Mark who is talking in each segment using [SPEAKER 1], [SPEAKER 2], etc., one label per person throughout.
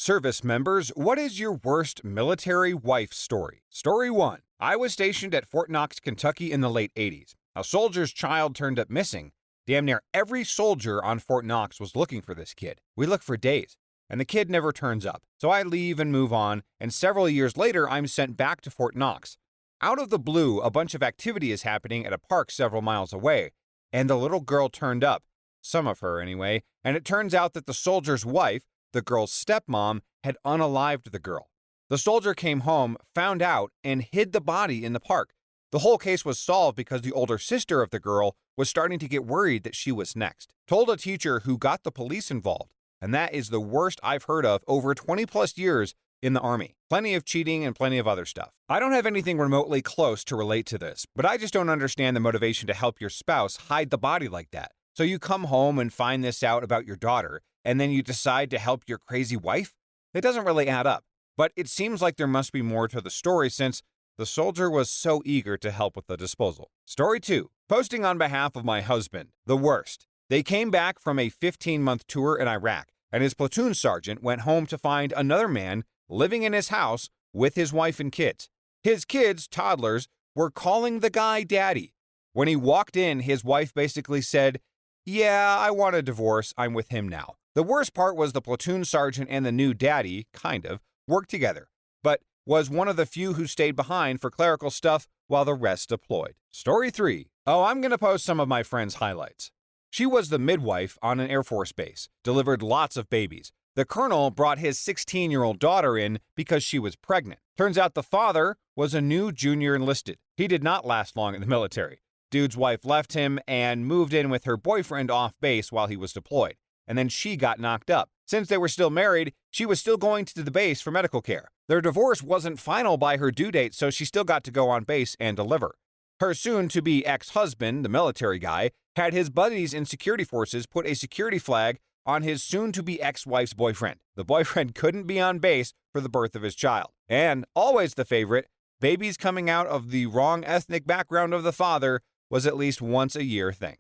[SPEAKER 1] Service members, what is your worst military wife story? Story 1. I was stationed at Fort Knox, Kentucky in the late 80s. A soldier's child turned up missing. Damn near every soldier on Fort Knox was looking for this kid. We look for days, and the kid never turns up. So I leave and move on, and several years later, I'm sent back to Fort Knox. Out of the blue, a bunch of activity is happening at a park several miles away, and the little girl turned up. Some of her, anyway, and it turns out that the soldier's wife, the girl's stepmom, had unalived the girl. The soldier came home, found out, and hid the body in the park. The whole case was solved because the older sister of the girl was starting to get worried that she was next. Told a teacher who got the police involved, and that is the worst I've heard of over 20 plus years in the Army. Plenty of cheating and plenty of other stuff. I don't have anything remotely close to relate to this, but I just don't understand the motivation to help your spouse hide the body like that. So you come home and find this out about your daughter, and then you decide to help your crazy wife? It doesn't really add up, but it seems like there must be more to the story since the soldier was so eager to help with the disposal. Story 2. Posting on behalf of my husband. The worst. They came back from a 15-month tour in Iraq, and his platoon sergeant went home to find another man living in his house with his wife and kids. His kids, toddlers, were calling the guy daddy. When he walked in, his wife basically said, "Yeah, I want a divorce. I'm with him now." The worst part was the platoon sergeant and the new daddy, kind of, worked together, but was one of the few who stayed behind for clerical stuff while the rest deployed. Story 3. Oh, I'm going to post some of my friend's highlights. She was the midwife on an Air Force base, delivered lots of babies. The colonel brought his 16-year-old daughter in because she was pregnant. Turns out the father was a new junior enlisted. He did not last long in the military. Dude's wife left him and moved in with her boyfriend off base while he was deployed, and then she got knocked up. Since they were still married, she was still going to the base for medical care. Their divorce wasn't final by her due date, so she still got to go on base and deliver. Her soon-to-be ex-husband, the military guy, had his buddies in security forces put a security flag on his soon-to-be ex-wife's boyfriend. The boyfriend couldn't be on base for the birth of his child. And, always the favorite, babies coming out of the wrong ethnic background of the father was at least once a year thing.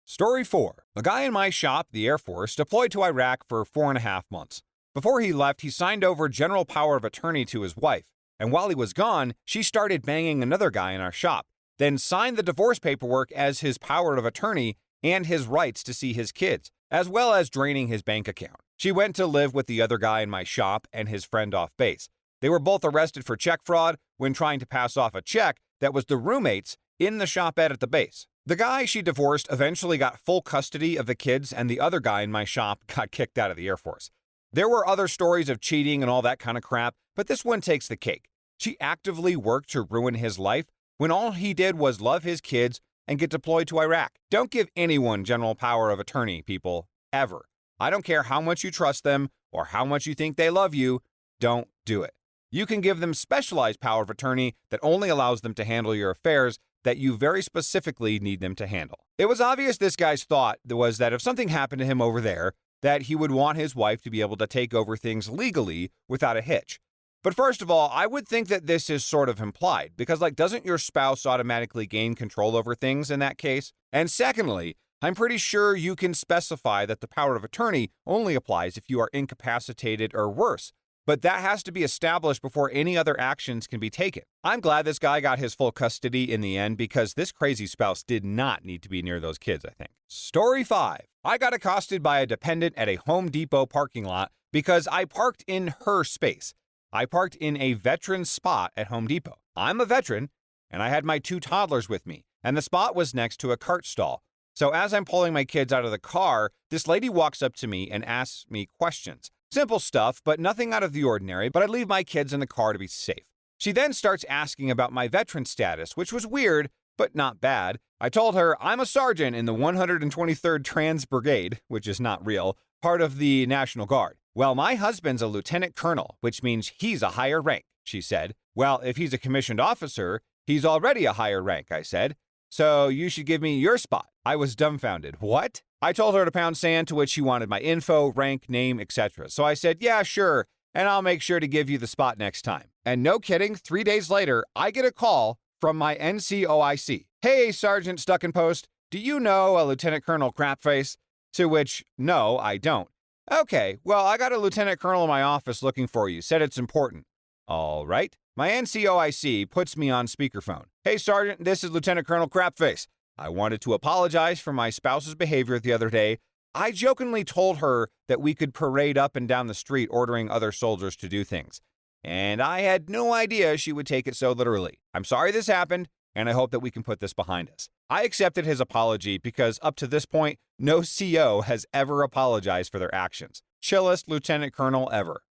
[SPEAKER 1] Story 4. A guy in my shop, the Air Force, deployed to Iraq for 4.5 months. Before he left, he signed over general power of attorney to his wife, and while he was gone, she started banging another guy in our shop, then signed the divorce paperwork as his power of attorney and his rights to see his kids, as well as draining his bank account. She went to live with the other guy in my shop and his friend off base. They were both arrested for check fraud when trying to pass off a check that was the roommates in the shop at the base. The guy she divorced eventually got full custody of the kids, and the other guy in my shop got kicked out of the Air Force. There were other stories of cheating and all that kind of crap, but this one takes the cake. She actively worked to ruin his life when all he did was love his kids and get deployed to Iraq. Don't give anyone general power of attorney, people, ever. I don't care how much you trust them or how much you think they love you, don't do it. You can give them specialized power of attorney that only allows them to handle your affairs that you very specifically need them to handle. It was obvious this guy's thought was that if something happened to him over there, that he would want his wife to be able to take over things legally without a hitch. But first of all, I would think that this is sort of implied, because doesn't your spouse automatically gain control over things in that case? And secondly, I'm pretty sure you can specify that the power of attorney only applies if you are incapacitated or worse, but that has to be established before any other actions can be taken. I'm glad this guy got his full custody in the end because this crazy spouse did not need to be near those kids, I think. Story 5. I got accosted by a dependent at a Home Depot parking lot because I parked in her space. I parked in a veteran's spot at Home Depot. I'm a veteran, and I had my 2 toddlers with me, and the spot was next to a cart stall. So as I'm pulling my kids out of the car, this lady walks up to me and asks me questions. Simple stuff, but nothing out of the ordinary, but I leave my kids in the car to be safe. She then starts asking about my veteran status, which was weird, but not bad. I told her I'm a sergeant in the 123rd Trans Brigade, which is not real, part of the National Guard. Well, my husband's a lieutenant colonel, which means he's a higher rank, she said. Well, if he's a commissioned officer, he's already a higher rank, I said. So you should give me your spot. I was dumbfounded. What? I told her to pound sand, to which she wanted my info, rank, name, etc. So I said, yeah, sure, and I'll make sure to give you the spot next time. And no kidding, 3 days later, I get a call from my NCOIC. Hey, Sergeant Stuck in Post, do you know a Lieutenant Colonel Crapface? To which, no, I don't. Okay, well, I got a lieutenant colonel in my office looking for you. Said it's important. All right. My NCOIC puts me on speakerphone. Hey, Sergeant, this is Lieutenant Colonel Crapface. I wanted to apologize for my spouse's behavior the other day. I jokingly told her that we could parade up and down the street ordering other soldiers to do things. And I had no idea she would take it so literally. I'm sorry this happened, and I hope that we can put this behind us. I accepted his apology because up to this point, no CO has ever apologized for their actions. Chillest lieutenant colonel ever.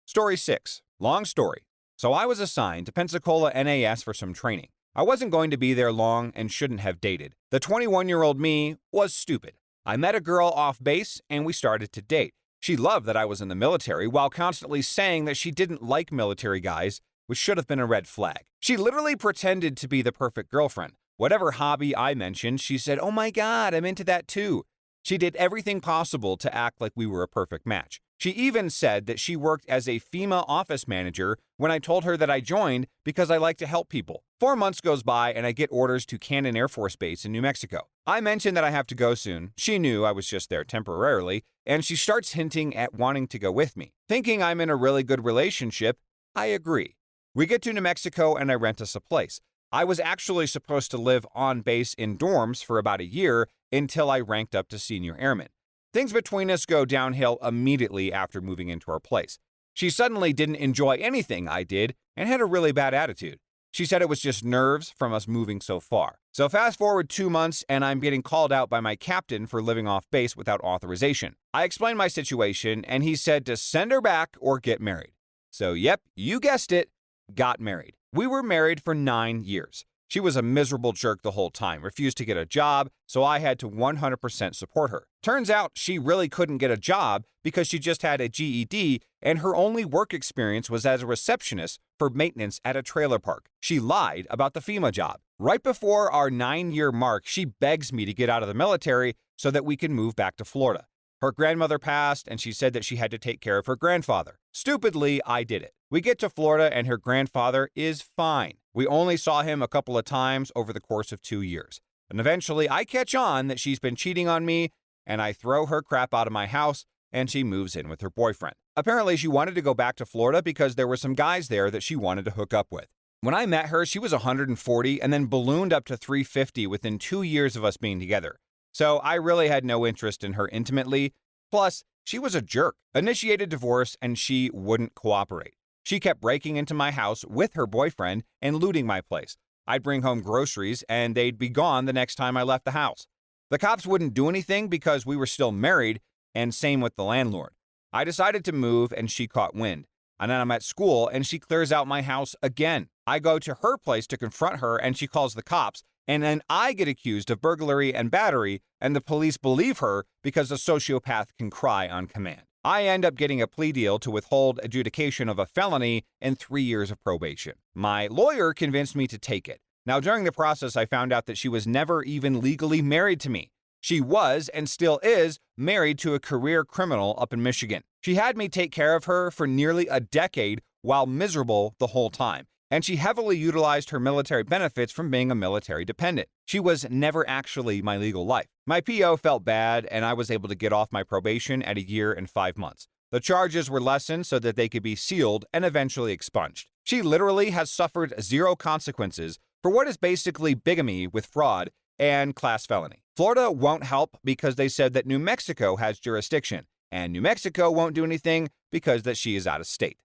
[SPEAKER 1] Story 6. Long story. So I was assigned to Pensacola NAS for some training. I wasn't going to be there long and shouldn't have dated. The 21-year-old me was stupid. I met a girl off base and we started to date. She loved that I was in the military while constantly saying that she didn't like military guys, which should have been a red flag. She literally pretended to be the perfect girlfriend. Whatever hobby I mentioned, she said, "Oh my God, I'm into that too." She did everything possible to act like we were a perfect match. She even said that she worked as a FEMA office manager when I told her that I joined because I like to help people. 4 months goes by and I get orders to Cannon Air Force Base in New Mexico. I mentioned that I have to go soon. She knew I was just there temporarily, and she starts hinting at wanting to go with me. Thinking I'm in a really good relationship, I agree. We get to New Mexico and I rent us a place. I was actually supposed to live on base in dorms for about a year until I ranked up to senior airman. Things between us go downhill immediately after moving into our place. She suddenly didn't enjoy anything I did and had a really bad attitude. She said it was just nerves from us moving so far. So fast forward 2 months and I'm getting called out by my captain for living off base without authorization. I explained my situation and he said to send her back or get married. So yep, you guessed it, got married. We were married for 9 years. She was a miserable jerk the whole time, refused to get a job, so I had to 100% support her. Turns out she really couldn't get a job because she just had a GED and her only work experience was as a receptionist for maintenance at a trailer park. She lied about the FEMA job. Right before our 9-year mark, she begs me to get out of the military so that we can move back to Florida. Her grandmother passed and she said that she had to take care of her grandfather. Stupidly, I did it. We get to Florida and her grandfather is fine. We only saw him a couple of times over the course of 2 years. And eventually I catch on that she's been cheating on me and I throw her crap out of my house and she moves in with her boyfriend. Apparently she wanted to go back to Florida because there were some guys there that she wanted to hook up with. When I met her, she was 140 and then ballooned up to 350 within 2 years of us being together. So I really had no interest in her intimately. Plus, she was a jerk, initiated divorce, and she wouldn't cooperate. She kept breaking into my house with her boyfriend and looting my place. I'd bring home groceries and they'd be gone the next time I left the house. The cops wouldn't do anything because we were still married, and same with the landlord. I decided to move and she caught wind. And then I'm at school and she clears out my house again. I go to her place to confront her and she calls the cops, and then I get accused of burglary and battery, and the police believe her because a sociopath can cry on command. I end up getting a plea deal to withhold adjudication of a felony and 3 years of probation. My lawyer convinced me to take it. Now, during the process, I found out that she was never even legally married to me. She was, and still is, married to a career criminal up in Michigan. She had me take care of her for nearly a decade while miserable the whole time, and she heavily utilized her military benefits from being a military dependent. She was never actually my legal wife. My PO felt bad, and I was able to get off my probation at 1 year and 5 months. The charges were lessened so that they could be sealed and eventually expunged. She literally has suffered 0 consequences for what is basically bigamy with fraud and class felony. Florida won't help because they said that New Mexico has jurisdiction, and New Mexico won't do anything because that she is out of state.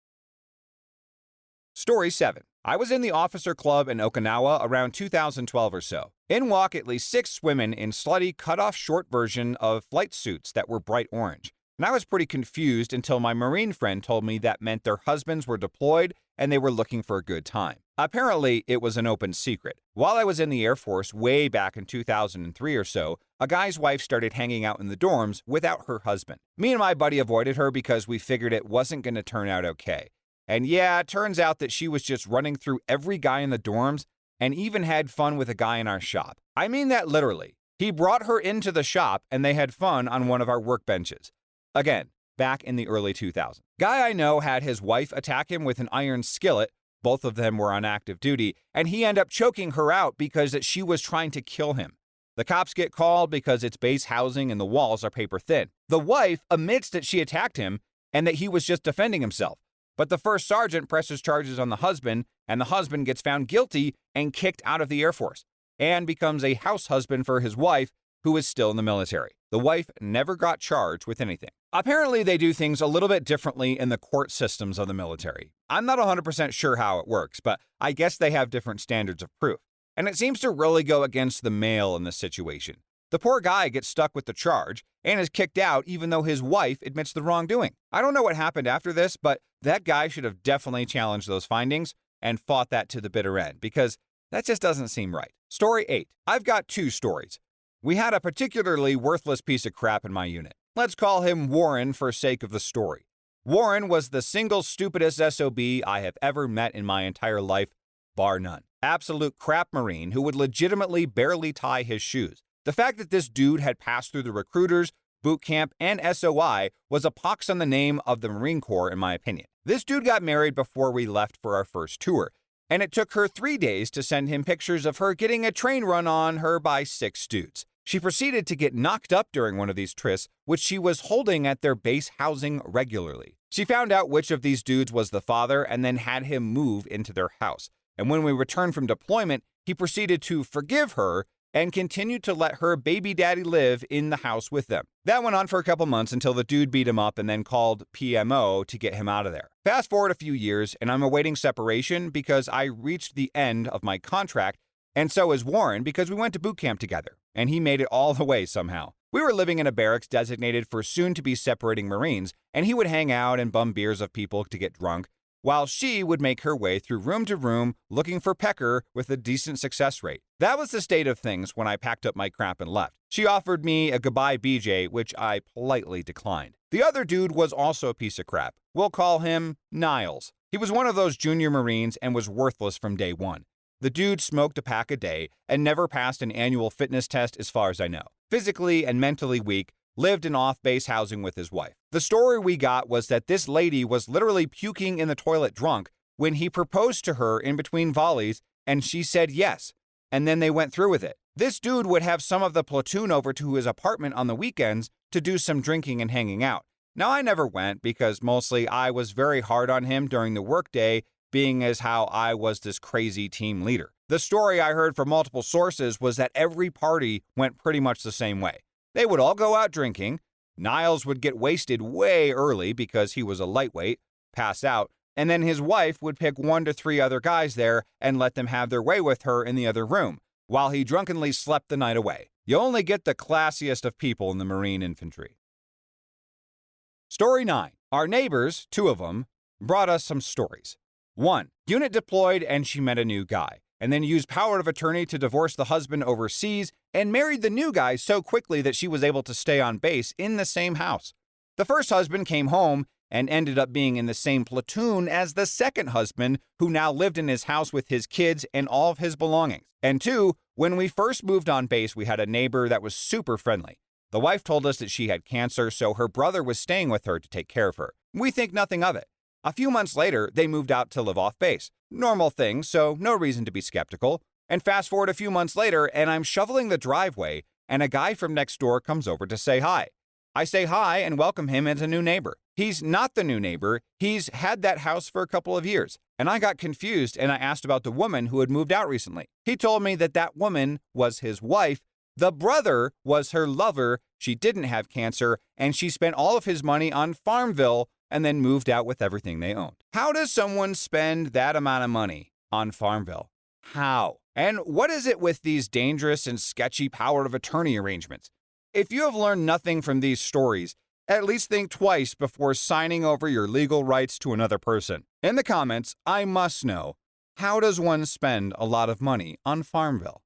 [SPEAKER 1] Story 7. I was in the officer club in Okinawa around 2012 or so. In walk at least 6 women in slutty cut-off short version of flight suits that were bright orange. And I was pretty confused until my Marine friend told me that meant their husbands were deployed and they were looking for a good time. Apparently, it was an open secret. While I was in the Air Force way back in 2003 or so, a guy's wife started hanging out in the dorms without her husband. Me and my buddy avoided her because we figured it wasn't going to turn out okay. And yeah, it turns out that she was just running through every guy in the dorms and even had fun with a guy in our shop. I mean that literally. He brought her into the shop and they had fun on one of our workbenches. Again, back in the early 2000s. Guy I know had his wife attack him with an iron skillet. Both of them were on active duty, and he ended up choking her out because she was trying to kill him. The cops get called because it's base housing and the walls are paper thin. The wife admits that she attacked him and that he was just defending himself. But the first sergeant presses charges on the husband, and the husband gets found guilty and kicked out of the Air Force and becomes a house husband for his wife, who is still in the military. The wife never got charged with anything. Apparently, they do things a little bit differently in the court systems of the military. I'm not 100% sure how it works, but I guess they have different standards of proof. And it seems to really go against the male in this situation. The poor guy gets stuck with the charge and is kicked out even though his wife admits the wrongdoing. I don't know what happened after this, but that guy should have definitely challenged those findings and fought that to the bitter end, because that just doesn't seem right. Story 8. I've got 2 stories. We had a particularly worthless piece of crap in my unit. Let's call him Warren for sake of the story. Warren was the single stupidest SOB I have ever met in my entire life, bar none. Absolute crap Marine who would legitimately barely tie his shoes. The fact that this dude had passed through the recruiters, boot camp, and SOI was a pox on the name of the Marine Corps, in my opinion. This dude got married before we left for our first tour, and it took her 3 days to send him pictures of her getting a train run on her by 6 dudes. She proceeded to get knocked up during one of these trysts, which she was holding at their base housing regularly. She found out which of these dudes was the father and then had him move into their house. And when we returned from deployment, he proceeded to forgive her and continued to let her baby daddy live in the house with them. That went on for a couple months until the dude beat him up and then called PMO to get him out of there. Fast forward a few years, and I'm awaiting separation because I reached the end of my contract, and so is Warren because we went to boot camp together, and he made it all the way somehow. We were living in a barracks designated for soon-to-be separating Marines, and he would hang out and bum beers of people to get drunk, while she would make her way through room to room looking for pecker with a decent success rate. That was the state of things when I packed up my crap and left. She offered me a goodbye BJ, which I politely declined. The other dude was also a piece of crap. We'll call him Niles. He was one of those junior Marines and was worthless from day one. The dude smoked a pack a day and never passed an annual fitness test as far as I know. Physically and mentally weak, lived in off-base housing with his wife. The story we got was that this lady was literally puking in the toilet drunk when he proposed to her in between volleys, and she said yes, and then they went through with it. This dude would have some of the platoon over to his apartment on the weekends to do some drinking and hanging out. Now, I never went because mostly I was very hard on him during the workday, being as how I was this crazy team leader. The story I heard from multiple sources was that every party went pretty much the same way. They would all go out drinking. Niles would get wasted way early because he was a lightweight, pass out, and then his wife would pick 1 to 3 other guys there and let them have their way with her in the other room, while he drunkenly slept the night away. You only get the classiest of people in the Marine Infantry. Story 9. Our neighbors, 2 of them, brought us some stories. 1. Unit deployed and she met a new guy, and then used power of attorney to divorce the husband overseas and married the new guy so quickly that she was able to stay on base in the same house. The first husband came home and ended up being in the same platoon as the second husband, who now lived in his house with his kids and all of his belongings. And 2, when we first moved on base, we had a neighbor that was super friendly. The wife told us that she had cancer, so her brother was staying with her to take care of her. We think nothing of it. A few months later, they moved out to live off base. Normal thing, so no reason to be skeptical. And fast forward a few months later, and I'm shoveling the driveway, and a guy from next door comes over to say hi. I say hi and welcome him as a new neighbor. He's not the new neighbor. He's had that house for a couple of years. And I got confused, and I asked about the woman who had moved out recently. He told me that that woman was his wife. The brother was her lover. She didn't have cancer, and she spent all of his money on Farmville and then moved out with everything they owned. How does someone spend that amount of money on Farmville? How? And what is it with these dangerous and sketchy power of attorney arrangements? If you have learned nothing from these stories, at least think twice before signing over your legal rights to another person. In the comments, I must know, how does one spend a lot of money on Farmville?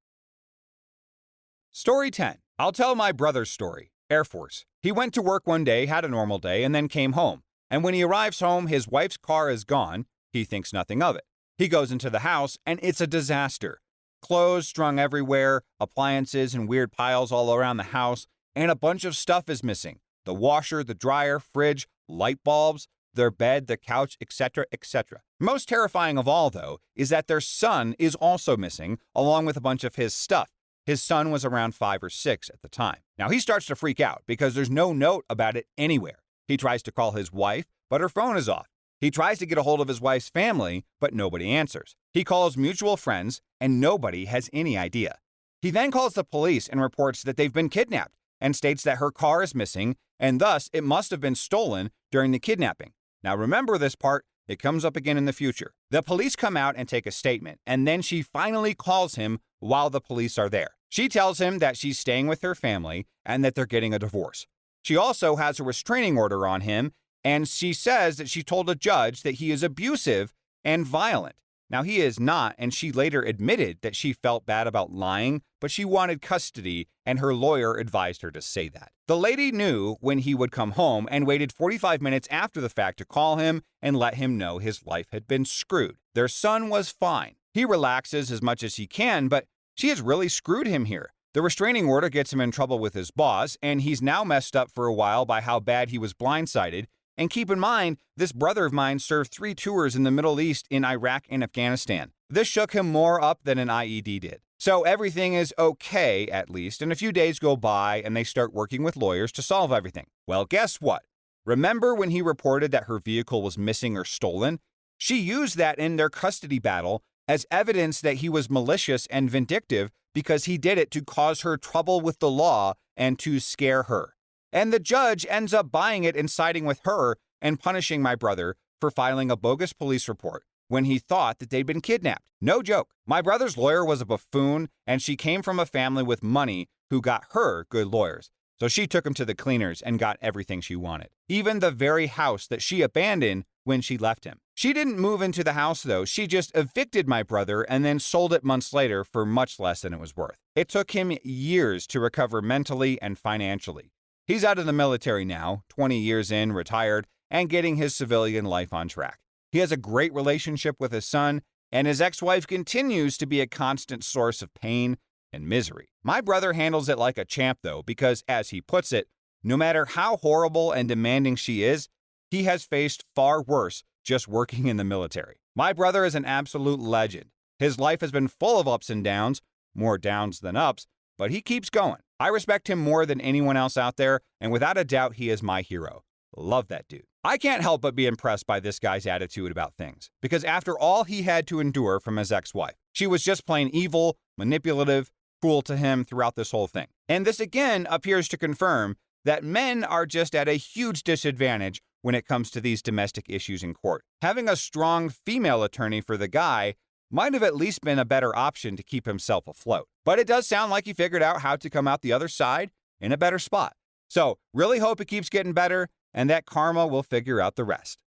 [SPEAKER 1] Story 10. I'll tell my brother's story. Air Force. He went to work one day, had a normal day, and then came home. And when he arrives home, his wife's car is gone. He thinks nothing of it. He goes into the house, and it's a disaster. Clothes strung everywhere, appliances in weird piles all around the house, and a bunch of stuff is missing. The washer, the dryer, fridge, light bulbs, their bed, the couch, etc., etc. Most terrifying of all, though, is that their son is also missing, along with a bunch of his stuff. His son was around 5 or 6 at the time. Now he starts to freak out because there's no note about it anywhere. He tries to call his wife, but her phone is off. He tries to get a hold of his wife's family, but nobody answers. He calls mutual friends, and nobody has any idea. He then calls the police and reports that they've been kidnapped and states that her car is missing, and thus it must have been stolen during the kidnapping. Now remember this part, it comes up again in the future. The police come out and take a statement, and then she finally calls him while the police are there. She tells him that she's staying with her family and that they're getting a divorce. She also has a restraining order on him, and she says that she told a judge that he is abusive and violent. Now, he is not, and she later admitted that she felt bad about lying, but she wanted custody, and her lawyer advised her to say that. The lady knew when he would come home and waited 45 minutes after the fact to call him and let him know his life had been screwed. Their son was fine. He relaxes as much as he can, but she has really screwed him here. The restraining order gets him in trouble with his boss, and he's now messed up for a while by how bad he was blindsided. And keep in mind, this brother of mine served 3 tours in the Middle East in Iraq and Afghanistan. This shook him more up than an IED did. So everything is okay, at least, and a few days go by and they start working with lawyers to solve everything. Well, guess what? Remember when he reported that her vehicle was missing or stolen? She used that in their custody battle as evidence that he was malicious and vindictive because he did it to cause her trouble with the law and to scare her. And the judge ends up buying it and siding with her and punishing my brother for filing a bogus police report when he thought that they'd been kidnapped. No joke. My brother's lawyer was a buffoon, and she came from a family with money who got her good lawyers. So she took him to the cleaners and got everything she wanted, even the very house that she abandoned when she left him. She didn't move into the house, though. She just evicted my brother and then sold it months later for much less than it was worth. It took him years to recover mentally and financially. He's out of the military now, 20 years in, retired, and getting his civilian life on track. He has a great relationship with his son, and his ex-wife continues to be a constant source of pain and misery. My brother handles it like a champ, though, because, as he puts it, no matter how horrible and demanding she is, he has faced far worse just working in the military. My brother is an absolute legend. His life has been full of ups and downs, more downs than ups, but he keeps going. I respect him more than anyone else out there, and without a doubt, he is my hero. Love that dude. I can't help but be impressed by this guy's attitude about things, because after all he had to endure from his ex-wife, she was just plain evil, manipulative, cruel to him throughout this whole thing. And this again appears to confirm that men are just at a huge disadvantage when it comes to these domestic issues in court. Having a strong female attorney for the guy might have at least been a better option to keep himself afloat. But it does sound like he figured out how to come out the other side in a better spot. So really hope it keeps getting better and that karma will figure out the rest.